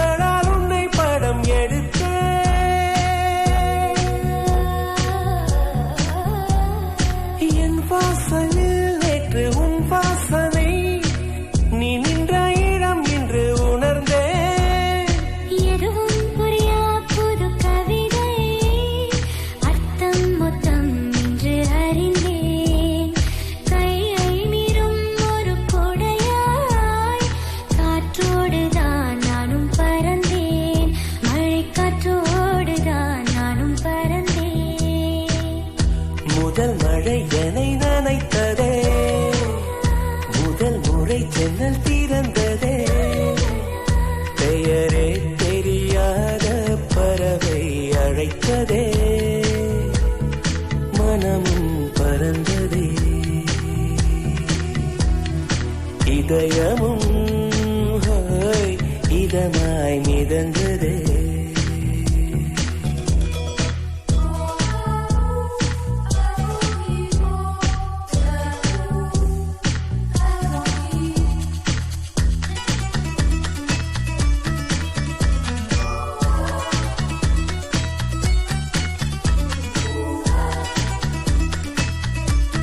கண்களால் உன்னை படம் எடுத்த என் வாசலில் நேற்று உன் வாசனை நீ நின்ற இடம் என்று உணர்ந்தேன். எதுவும் புரியா புது கவிதை அர்த்தம் மொத்தம் என்று அறிந்தேன். கையை மீறும் ஒரு கொடையாய் காற்றோடுதான் நானும் பறந்தேன். மழை காற்றோடுதான் நானும் பறந்தேன். முதல் மழை என்னை நனைத்ததே, முதல் முறை ஜன்னல் திறந்ததே, பெயரே தெரியாத பறவை அழைத்ததே, மனமும் பறந்ததே, இதயமும் இதமாய் மிதந்ததே.